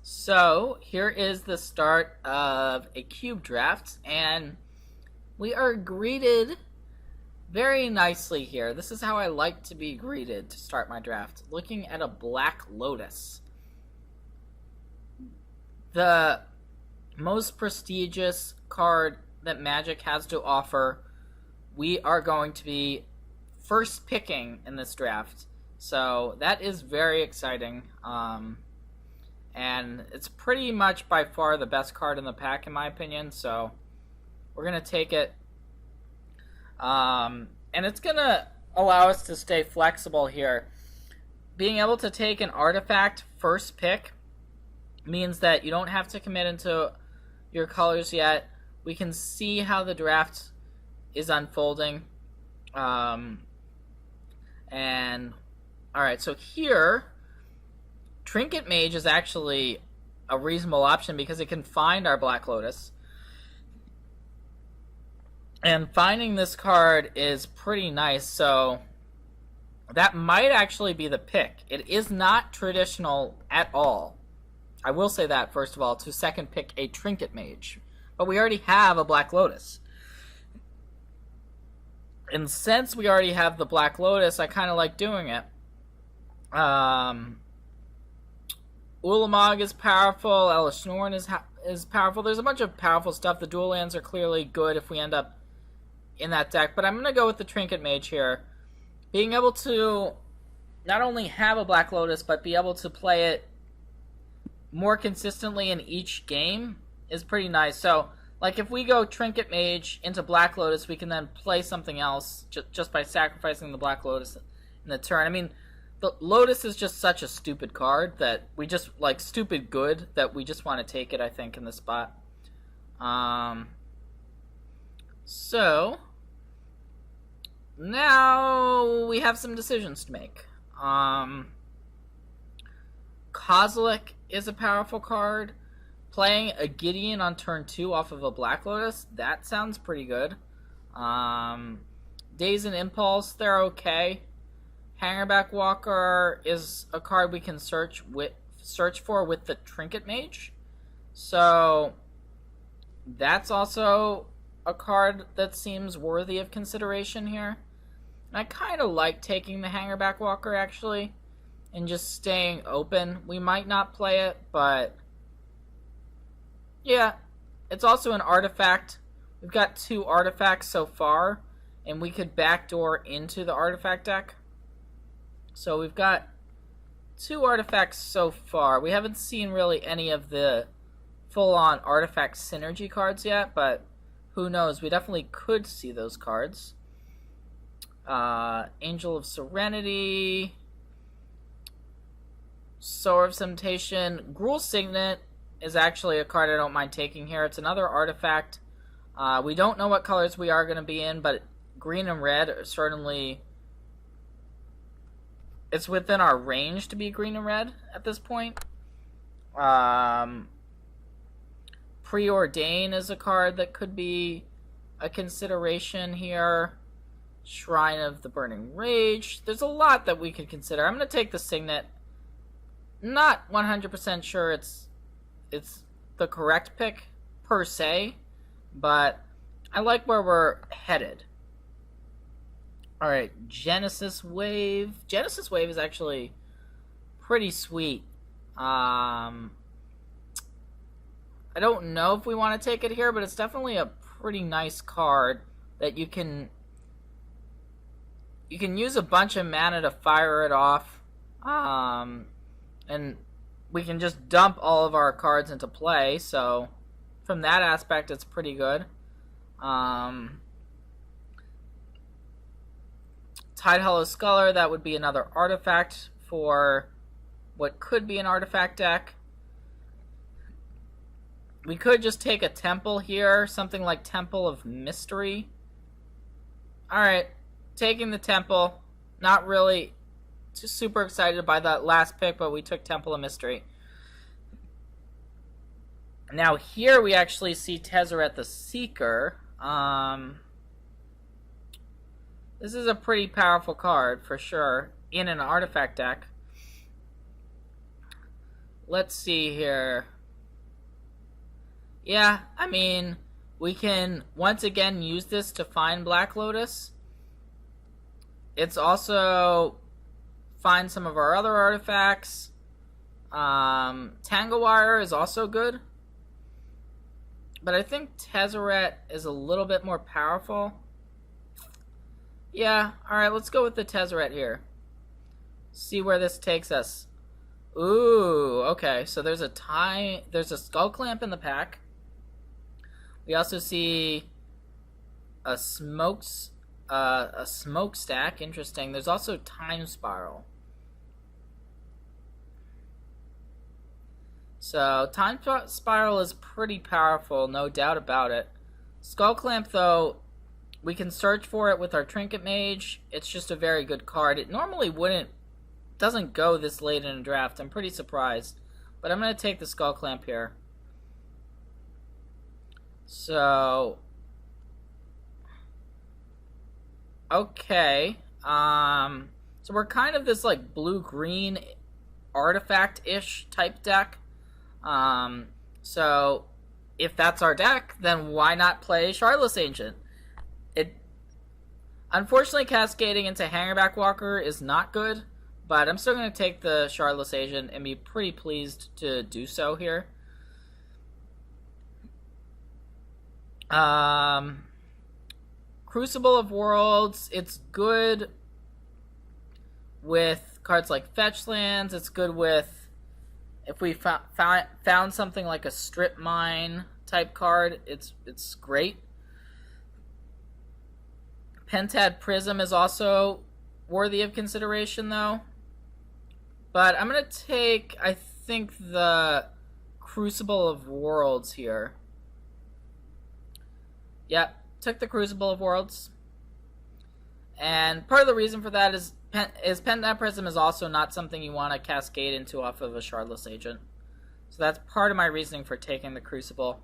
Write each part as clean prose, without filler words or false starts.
So here is the start of a cube draft, and we are greeted very nicely here. This is how I like to be greeted to start my draft, looking at a Black Lotus. The most prestigious card that Magic has to offer. We are going to be first picking in this draft, so that is very exciting. And it's pretty much by far the best card in the pack, in my opinion, so we're going to take it. And it's going to allow us to stay flexible here. Being able to take an artifact first pick means that you don't have to commit into your colors yet. We can see how the draft is unfolding. And, alright, so here, Trinket Mage is actually a reasonable option because it can find our Black Lotus. And finding this card is pretty nice, so that might actually be the pick. It is not traditional at all. I will say that, first of all, to second pick a Trinket Mage. But we already have a Black Lotus. And since we already have the Black Lotus, I kind of like doing it. Ulamog is powerful. Elish Norn is powerful. There's a bunch of powerful stuff. The dual lands are clearly good if we end up in that deck. But I'm going to go with the Trinket Mage here. Being able to not only have a Black Lotus, but be able to play it more consistently in each game is pretty nice. So, like, if we go Trinket Mage into Black Lotus, we can then play something else just by sacrificing the Black Lotus in the turn. I mean, the Lotus is just such a stupid card that we just, like, stupid good that we just want to take it, I think, in this spot. So, now we have some decisions to make. Kozilek is a powerful card. Playing a Gideon on turn 2 off of a Black Lotus, that sounds pretty good. Daze and Impulse, they're okay. Hangerback Walker is a card we can search for with the Trinket Mage. So that's also a card that seems worthy of consideration here. And I kind of like taking the Hangerback Walker, actually, and just staying open. We might not play it, but yeah, it's also an artifact. We've got 2 artifacts so far, and we could backdoor into the artifact deck. So we've got 2 artifacts so far. We haven't seen really any of the full-on artifact synergy cards yet, but who knows? We definitely could see those cards. Angel of Serenity, Sower of Temptation. Gruul Signet is actually a card I don't mind taking here. It's another artifact. We don't know what colors we are going to be in, but green and red are certainly... It's within our range to be green and red at this point. Preordain is a card that could be a consideration here. Shrine of the Burning Rage. There's a lot that we could consider. I'm going to take the Signet. Not 100% sure it's the correct pick, per se, but I like where we're headed. Alright, Genesis Wave. Genesis Wave is actually pretty sweet. I don't know if we want to take it here, but it's definitely a pretty nice card that you can use a bunch of mana to fire it off. And we can just dump all of our cards into play, so from that aspect it's pretty good. Tidehollow Sculler, that would be another artifact for what could be an artifact deck. We could just take a Temple here, something like Temple of Mystery. Alright, taking the Temple. Not really super excited by that last pick, but we took Temple of Mystery. Now here we actually see Tezzeret the Seeker. This is a pretty powerful card, for sure, in an artifact deck. let's see here. Yeah, I mean, we can once again use this to find Black Lotus. It's also find some of our other artifacts. Tangle Wire is also good. But I think Tezzeret is a little bit more powerful. Yeah, alright, let's go with the Tezzeret here. See where this takes us. Ooh, okay, so there's a Skull Clamp in the pack. We also see a smokestack. Interesting. There's also Time Spiral. So Time Spiral is pretty powerful, no doubt about it. Skull Clamp, though, we can search for it with our Trinket Mage. It's just a very good card. It normally doesn't go this late in a draft. I'm pretty surprised. But I'm going to take the Skull Clamp here. So, okay. So we're kind of this like blue-green artifact-ish type deck. So if that's our deck, then why not play Shardless Ancient? Unfortunately, cascading into Hangerback Walker is not good, but I'm still going to take the Shardless Agent and be pretty pleased to do so here. Crucible of Worlds, it's good with cards like Fetch Lands. It's good with, if we found something like a Strip Mine type card, it's great. Pentad Prism is also worthy of consideration, though. But I'm going to take, I think, the Crucible of Worlds here. Yep, took the Crucible of Worlds. And part of the reason for that is Pentad Prism is also not something you want to cascade into off of a Shardless Agent. So that's part of my reasoning for taking the Crucible.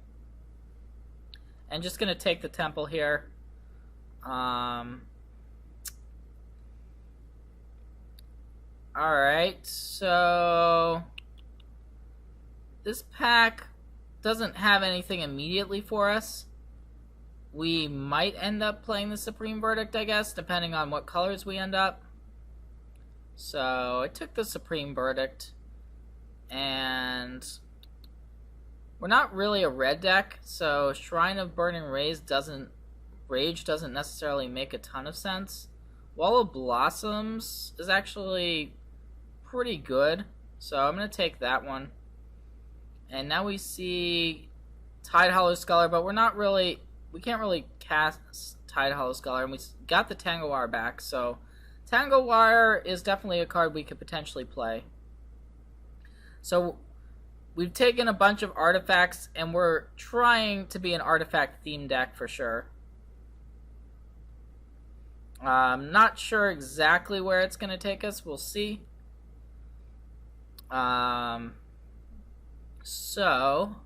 And just going to take the Temple here. Alright, so this pack doesn't have anything immediately for us. We might end up playing the Supreme Verdict, I guess, depending on what colors we end up. So I took the Supreme Verdict, and we're not really a red deck, so Shrine of Burning Rage doesn't necessarily make a ton of sense. Wall of Blossoms is actually pretty good, so I'm going to take that one. And now we see Tidehollow Scholar, but we can't really cast Tidehollow Scholar, and we got the Tangle Wire back, so Tangle Wire is definitely a card we could potentially play. So we've taken a bunch of artifacts, and we're trying to be an artifact-themed deck for sure. I'm not sure exactly where it's going to take us. We'll see. So,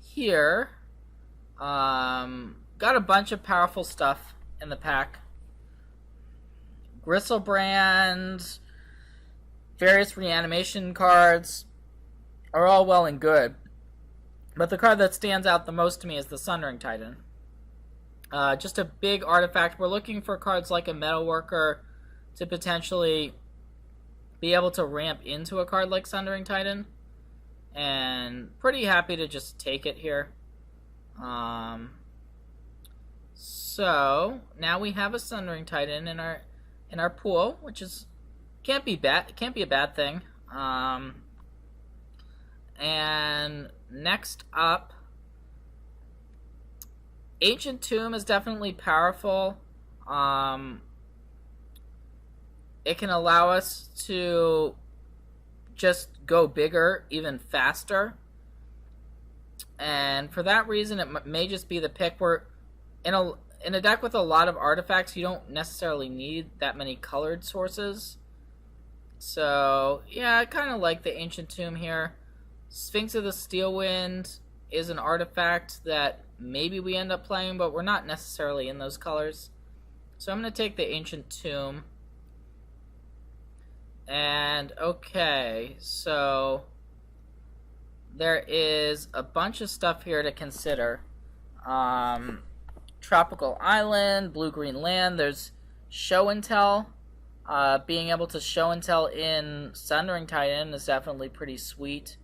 here, got a bunch of powerful stuff in the pack. Gristlebrand, various reanimation cards are all well and good. But the card that stands out the most to me is the Sundering Titan. Just a big artifact. We're looking for cards like a Metalworker to potentially be able to ramp into a card like Sundering Titan. And pretty happy to just take it here. So now we have a Sundering Titan in our pool, which is can't be a bad thing. And next up, Ancient Tomb is definitely powerful. It can allow us to just go bigger even faster. And for that reason, it may just be the pick. We're in a deck with a lot of artifacts, you don't necessarily need that many colored sources. So, yeah, I kind of like the Ancient Tomb here. Sphinx of the Steelwind is an artifact that maybe we end up playing, but we're not necessarily in those colors. So I'm going to take the Ancient Tomb. And, okay, so there is a bunch of stuff here to consider. Tropical Island, Blue-Green Land, there's Show and Tell. Being able to Show and Tell in Sundering Titan is definitely pretty sweet.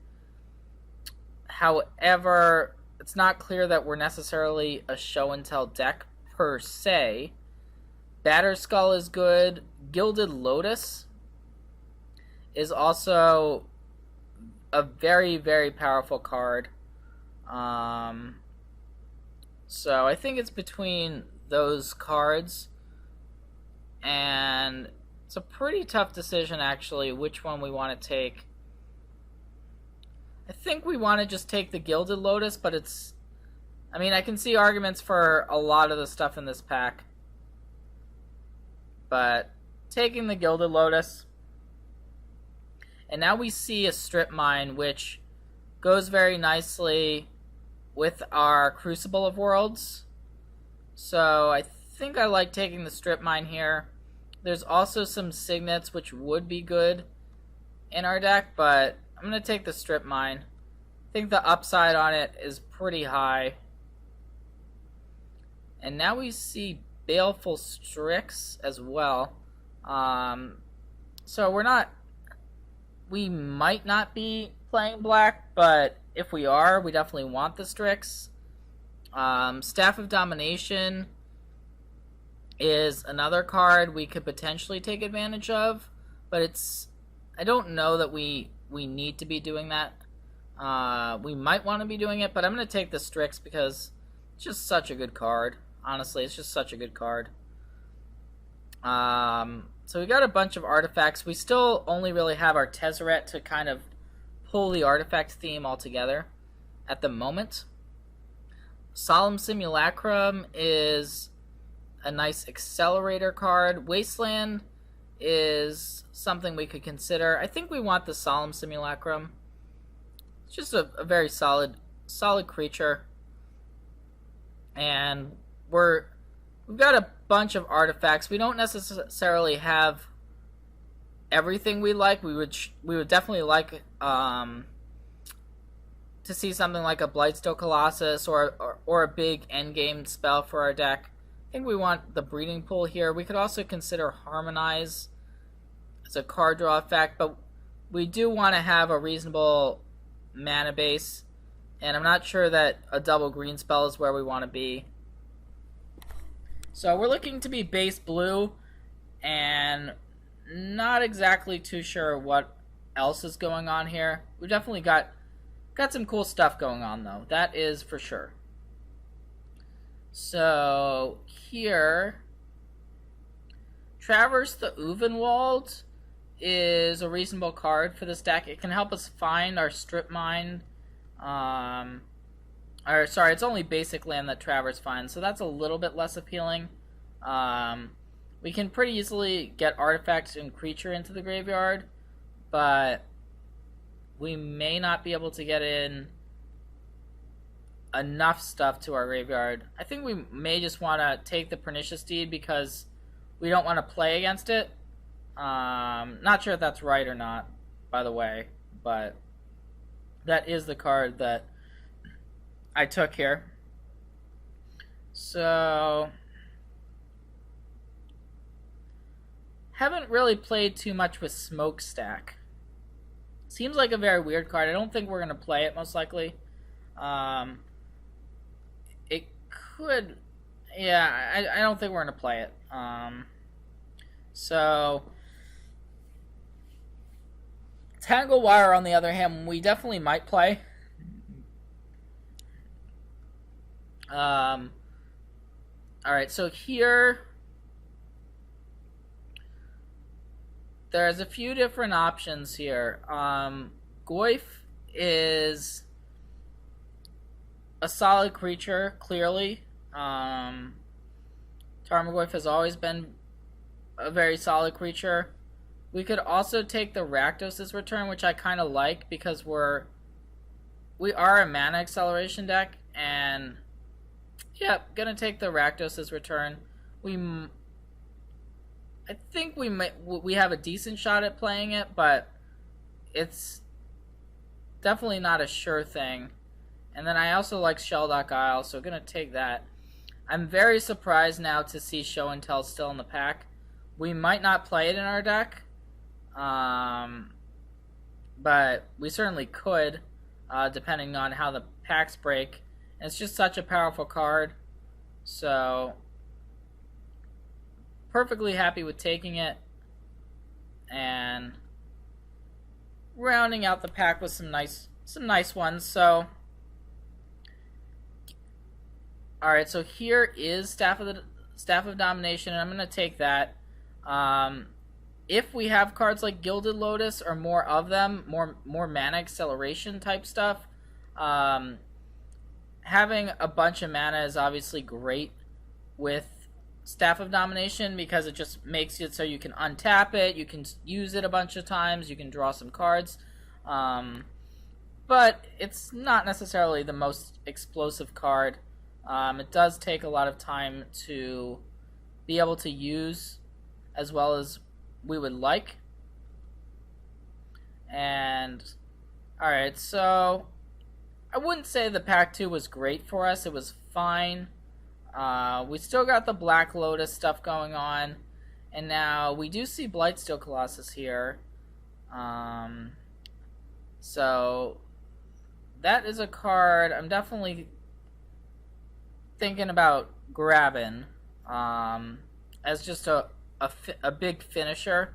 However, it's not clear that we're necessarily a Show and Tell deck per se. Batterskull is good. Gilded Lotus is also a very, very powerful card. So I think it's between those cards, and it's a pretty tough decision actually which one we want to take. I think we want to just take the Gilded Lotus, but it's, I mean, I can see arguments for a lot of the stuff in this pack, but taking the Gilded Lotus. And now we see a Strip Mine, which goes very nicely with our Crucible of Worlds. So I think I like taking the Strip Mine here. There's also some Signets, which would be good in our deck, but I'm going to take the Strip Mine. I think the upside on it is pretty high. And now we see Baleful Strix as well. So we might not be playing black, but if we are, we definitely want the Strix. Staff of Domination is another card we could potentially take advantage of, but I don't know that we need to be doing that. We might want to be doing it, but I'm going to take the Strix because it's just such a good card. Honestly, it's just such a good card. So we got a bunch of artifacts. We still only really have our Tezzeret to kind of pull the artifact theme all together at the moment. Solemn Simulacrum is a nice accelerator card. Wasteland is something we could consider. I think we want the Solemn Simulacrum. It's just a very solid creature. And we've got a bunch of artifacts. We don't necessarily have everything we like. We would definitely like to see something like a Blightstone Colossus or a big endgame spell for our deck. I think we want the Breeding Pool here. We could also consider Harmonize as a card draw effect, but we do want to have a reasonable mana base, and I'm not sure that a double green spell is where we want to be. So we're looking to be base blue, and not exactly too sure what else is going on here. We've definitely got some cool stuff going on, though. That is for sure. So here, Traverse the Uvenwald is a reasonable card for this deck. It can help us find our Strip Mine. It's only basic land that Traverse finds, so that's a little bit less appealing. We can pretty easily get artifacts and creature into the graveyard, but we may not be able to get in enough stuff to our graveyard. I think we may just want to take the Pernicious Deed because we don't want to play against it. Not sure if that's right or not, by the way, but that is the card that I took here. So haven't really played too much with Smokestack. Seems like a very weird card. I don't think we're going to play it, most likely. It could... Yeah, I don't think we're going to play it. So Tangle Wire, on the other hand, we definitely might play. Alright, so here there's a few different options here. Goyf is a solid creature, clearly. Tarmogoyf has always been a very solid creature. We could also take the Rakdos' Return, which I kind of like because we are a mana acceleration deck, and yep, gonna take the Rakdos' Return. I think we have a decent shot at playing it, but it's definitely not a sure thing. And then I also like Shelldock Isle, so gonna take that. I'm very surprised now to see Show and Tell still in the pack. We might not play it in our deck, but we certainly could, depending on how the packs break. And it's just such a powerful card, so perfectly happy with taking it. And rounding out the pack with some nice ones. So, all right. So here is Staff of Domination, and I'm gonna take that. If we have cards like Gilded Lotus or more of them, more mana acceleration type stuff, having a bunch of mana is obviously great with Staff of Domination, because it just makes it so you can untap it, you can use it a bunch of times, you can draw some cards, but it's not necessarily the most explosive card. It does take a lot of time to be able to use as well as we would like. And alright, so I wouldn't say the pack 2 was great for us. It was fine. We still got the Black Lotus stuff going on, and now we do see Blightsteel Colossus here. So that is a card I'm definitely thinking about grabbing as just a big finisher.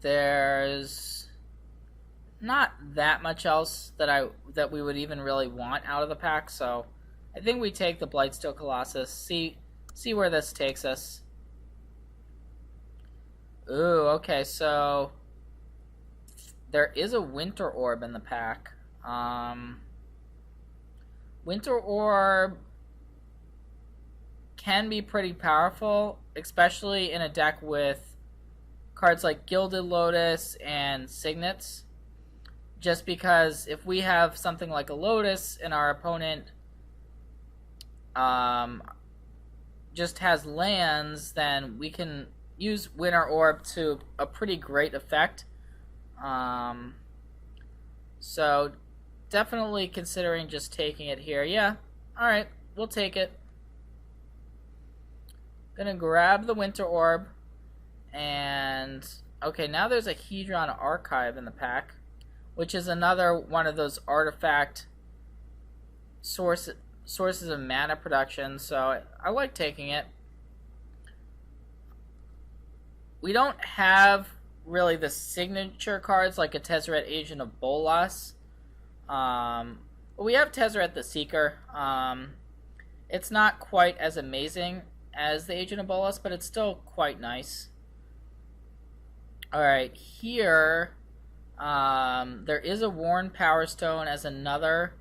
There's not that much else that we would even really want out of the pack, so I think we take the Blightsteel Colossus, see where this takes us. Ooh, okay, so there is a Winter Orb in the pack. Winter Orb can be pretty powerful, especially in a deck with cards like Gilded Lotus and Signets. Just because if we have something like a Lotus and our opponent just has lands, then we can use Winter Orb to a pretty great effect. So definitely considering just taking it here. Yeah, alright, we'll take it. Gonna grab the Winter Orb. And okay, now there's a Hedron Archive in the pack, which is another one of those artifact sources of mana production, so I like taking it. We don't have really the signature cards like a Tezzeret Agent of Bolas. But we have Tezzeret the Seeker. It's not quite as amazing as the Agent of Bolas, but it's still quite nice. Alright, here there is a Worn Power Stone as another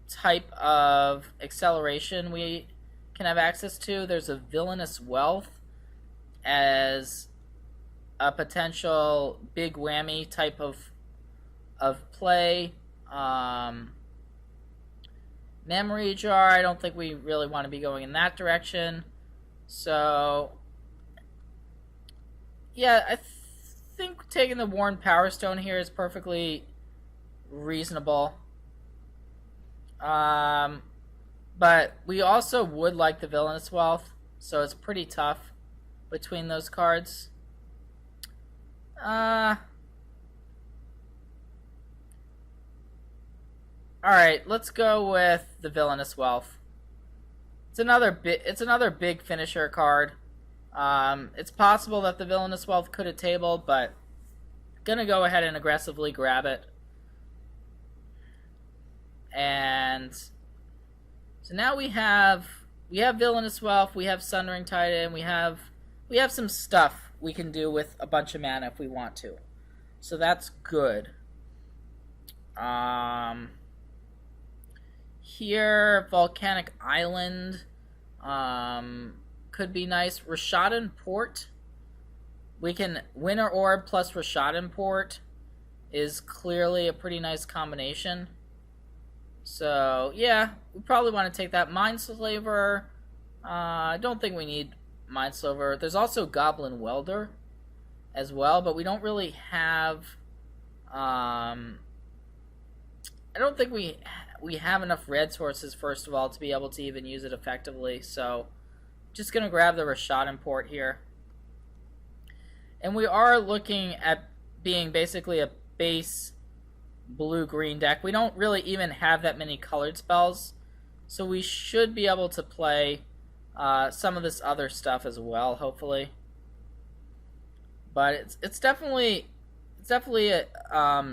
type of acceleration we can have access to. There's a Villainous Wealth as a potential big whammy type of play. Memory Jar, I don't think we really want to be going in that direction. So yeah, I think taking the Worn Power Stone here is perfectly reasonable. But we also would like the Villainous Wealth, so it's pretty tough between those cards. Alright, let's go with the Villainous Wealth. It's another big finisher card. It's possible that the Villainous Wealth could have tabled, but gonna go ahead and aggressively grab it. And so now we have Villainous Wealth, we have Sundering Titan, we have some stuff we can do with a bunch of mana if we want to. So that's good. Here, Volcanic Island could be nice. Rashadan Port. We can Winter Orb plus Rashadan Port is clearly a pretty nice combination. So yeah, we probably want to take that. Mindslaver. I don't think we need Mindslaver. There's also Goblin Welder as well, but we don't really have. I don't think we have enough red sources, first of all, to be able to even use it effectively. So, just gonna grab the Rashad import here, and we are looking at being basically a base blue-green deck. We don't really even have that many colored spells, so we should be able to play some of this other stuff as well, hopefully. But it's definitely a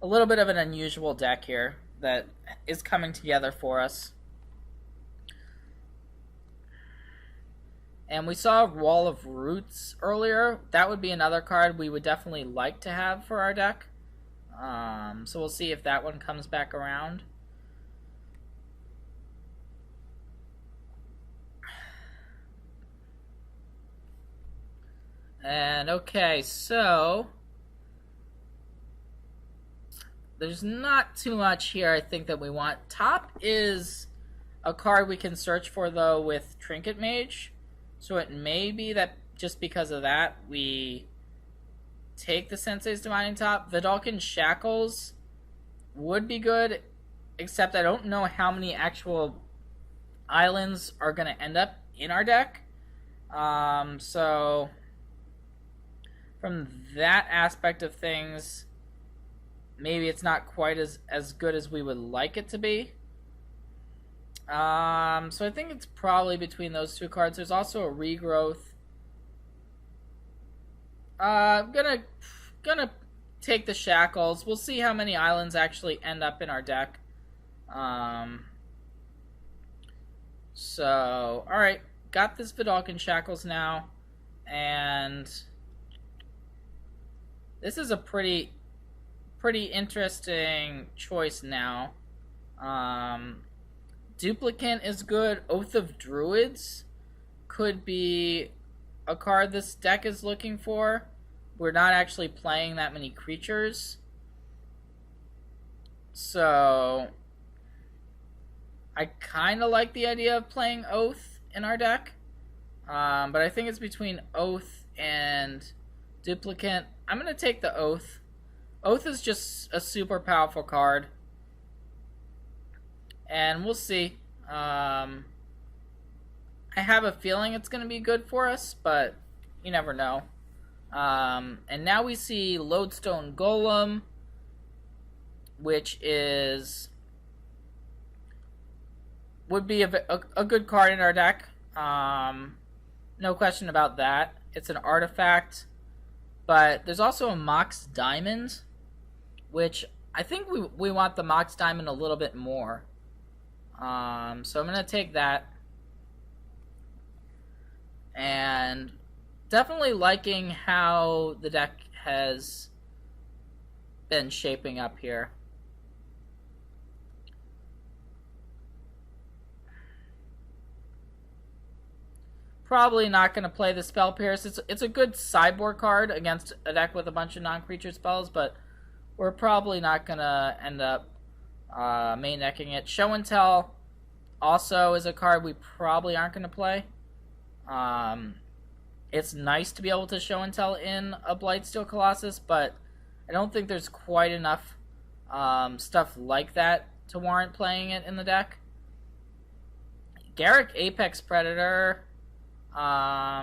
little bit of an unusual deck here that is coming together for us. And we saw Wall of Roots earlier. That would be another card we would definitely like to have for our deck. So we'll see if that one comes back around. And okay, so there's not too much here I think that we want. Top is a card we can search for though with Trinket Mage. So it may be that just because of that we take the Sensei's Divining Top. Vidalcan Shackles would be good, except I don't know how many actual islands are going to end up in our deck. So from that aspect of things, maybe it's not quite as good as we would like it to be. So I think it's probably between those two cards. There's also a Regrowth. I'm gonna take the Shackles. We'll see how many islands actually end up in our deck. So, alright. Got this Vidalcan Shackles now. And this is a pretty interesting choice now. Duplicant is good. Oath of Druids could be a card this deck is looking for. We're not actually playing that many creatures. So I kind of like the idea of playing Oath in our deck. But I think it's between Oath and Duplicant. I'm going to take the Oath. Oath is just a super powerful card. And we'll see. I have a feeling it's going to be good for us, but you never know. And now we see Lodestone Golem, which would be a good card in our deck. No question about that. It's an artifact. But there's also a Mox Diamond, which I think we want the Mox Diamond a little bit more. So I'm going to take that. And definitely liking how the deck has been shaping up here. Probably not going to play the Spell Pierce. It's a good sideboard card against a deck with a bunch of non-creature spells, but we're probably not going to end up main decking it. Show and Tell also is a card we probably aren't going to play. It's nice to be able to show and tell in a Blightsteel Colossus, but I don't think there's quite enough stuff like that to warrant playing it in the deck. Garruk Apex Predator, I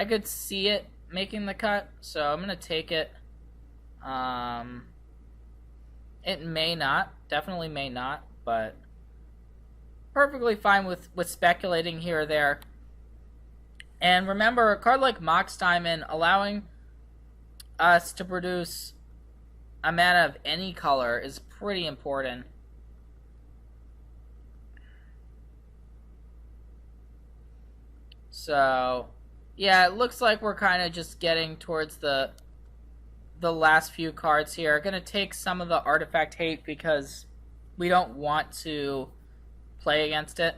could see it making the cut, so I'm going to take it. It may not, definitely may not, but perfectly fine with speculating here or there. And remember, a card like Mox Diamond allowing us to produce a mana of any color is pretty important. So, yeah, it looks like we're kind of just getting towards the last few cards here. Going to take some of the artifact hate because we don't want to play against it.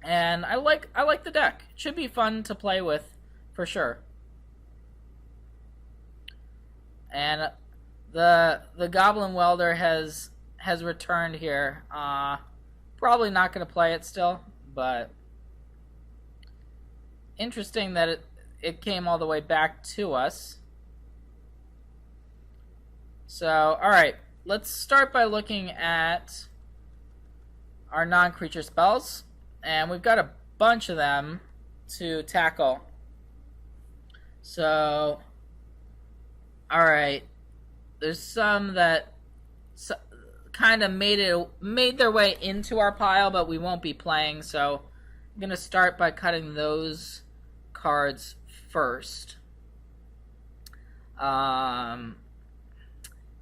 And I like the deck. It should be fun to play with, for sure. And the Goblin Welder has returned here. Probably not going to play it still, but interesting that it came all the way back to us. So, alright, let's start by looking at our non-creature spells, and we've got a bunch of them to tackle. So, alright, there's some that kind of made their way into our pile, but we won't be playing, so I'm going to start by cutting those cards first.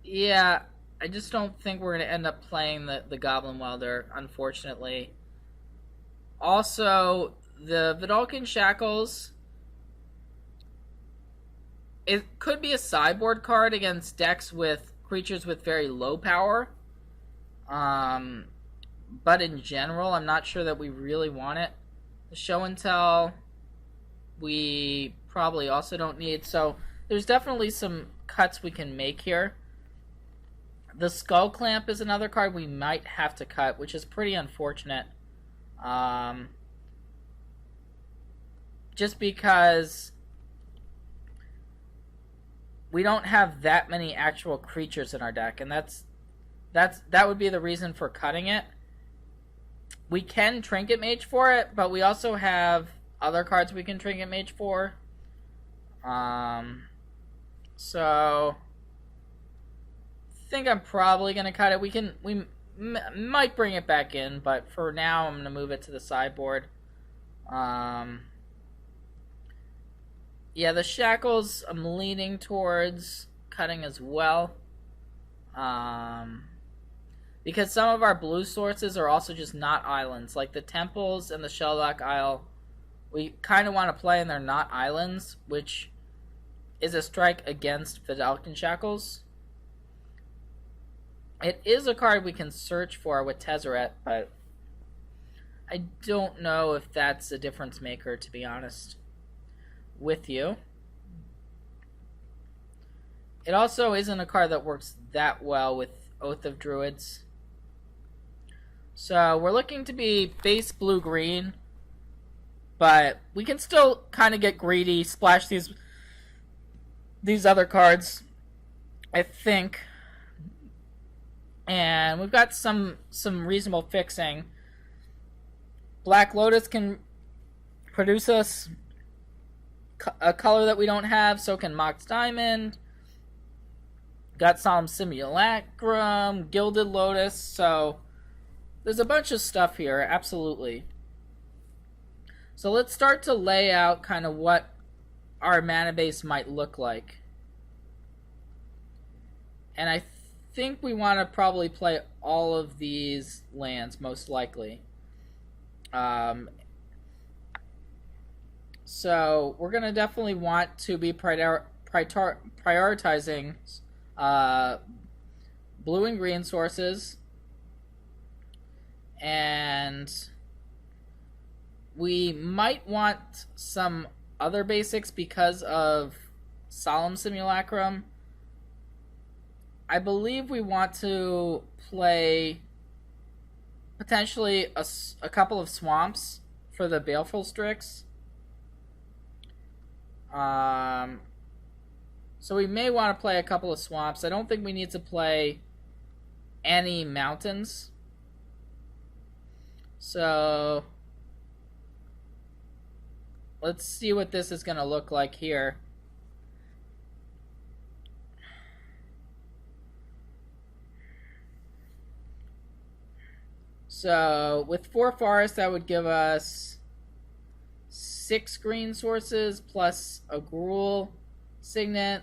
Yeah, I just don't think we're going to end up playing the Goblin Welder, unfortunately. Also, the Vidalcan Shackles, it could be a sideboard card against decks with creatures with very low power. But in general, I'm not sure that we really want it. The Show and Tell, we probably also don't need. So there's definitely some cuts we can make here. The Skull Clamp is another card we might have to cut, which is pretty unfortunate. Just because we don't have that many actual creatures in our deck, and that would be the reason for cutting it. We can Trinket Mage for it, but we also have other cards we can Trinket Mage for. So I think I'm probably gonna cut it. We might bring it back in, but for now I'm gonna move it to the sideboard. Yeah, the Shackles I'm leaning towards cutting as well. Because some of our blue sources are also just not islands. Like the Temples and the Shelldock Isle, we kind of want to play and they're not islands, which is a strike against Vidalcan Shackles. It is a card we can search for with Tezzeret, but I don't know if that's a difference maker, to be honest with you. It also isn't a card that works that well with Oath of Druids. So we're looking to be base blue-green, but we can still kind of get greedy, splash these other cards, I think. And we've got some reasonable fixing. Black Lotus can produce us a color that we don't have, so can Mox Diamond. Got Solemn Simulacrum, Gilded Lotus, so there's a bunch of stuff here, absolutely. So let's start to lay out kind of what our mana base might look like. And I think we want to probably play all of these lands, most likely. So we're going to definitely want to be prioritizing blue and green sources, and we might want some other basics because of Solemn Simulacrum. I believe we want to play potentially a couple of swamps for the Baleful Strix. So we may want to play a couple of swamps. I don't think we need to play any mountains. So let's see what this is going to look like here. So with 4 forests, that would give us 6 green sources plus a Gruul Signet.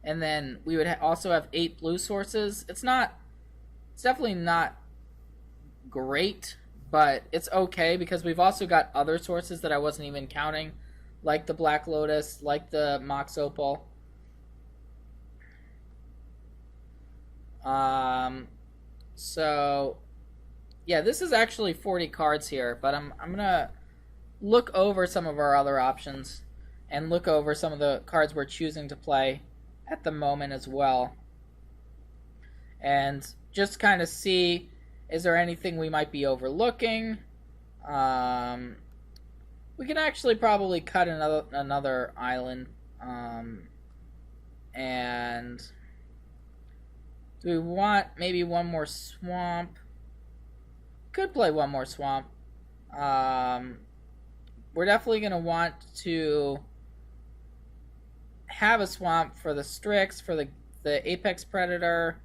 And then we would also have 8 blue sources. It's definitely not great, but it's okay because we've also got other sources that I wasn't even counting, like the Black Lotus, like the Mox Opal. So yeah, this is actually 40 cards here, but I'm gonna look over some of our other options and look over some of the cards we're choosing to play at the moment as well, and just kind of see Is there anything we might be overlooking? We can actually probably cut another island. And do we want maybe one more swamp? Could play one more swamp. We're definitely going to want to have a swamp for the Strix, for the Apex Predator.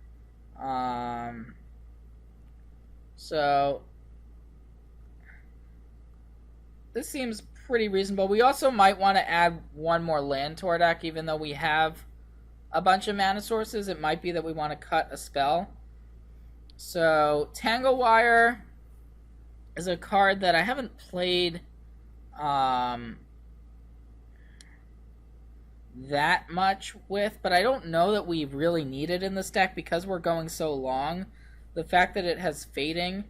So this seems pretty reasonable. We also might want to add one more land to our deck, even though we have a bunch of mana sources. It might be that we want to cut a spell. So Tangle Wire is a card that I haven't played that much with, but I don't know that we really need it in this deck because we're going so long. The fact that it has fading,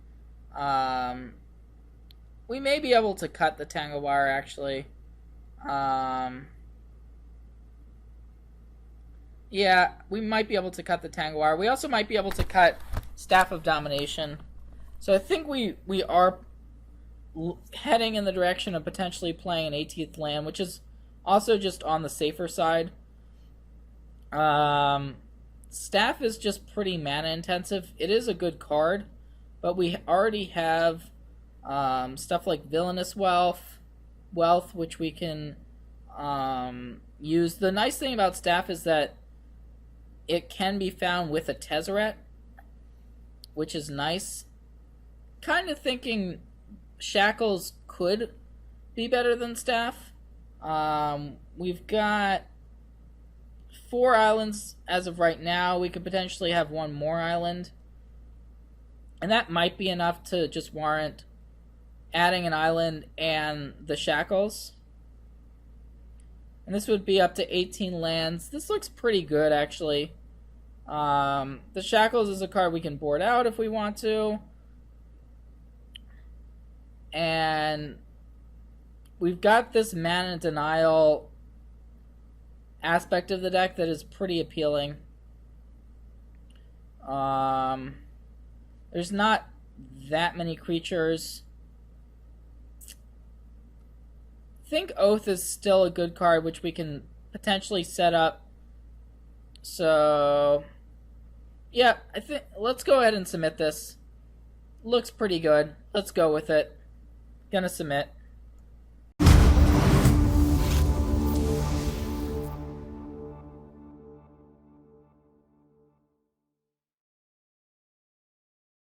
we may be able to cut the Tangle Wire, actually. Yeah, we might be able to cut the Tangle Wire. We also might be able to cut Staff of Domination. So I think we are heading in the direction of potentially playing an 18th land, which is also just on the safer side. Staff is just pretty mana intensive. It is a good card, but we already have stuff like Villainous Wealth, which we can use. The nice thing about Staff is that it can be found with a Tezzeret, which is nice. Kind of thinking Shackles could be better than Staff. We've got 4 islands as of right now. We could potentially have one more island. And that might be enough to just warrant adding an island and the Shackles. And this would be up to 18 lands. This looks pretty good, actually. The Shackles is a card we can board out if we want to. And we've got this mana denial aspect of the deck that is pretty appealing. There's not that many creatures. I think Oath is still a good card, which we can potentially set up. So, yeah, I think let's go ahead and submit this. Looks pretty good. Let's go with it. Gonna submit.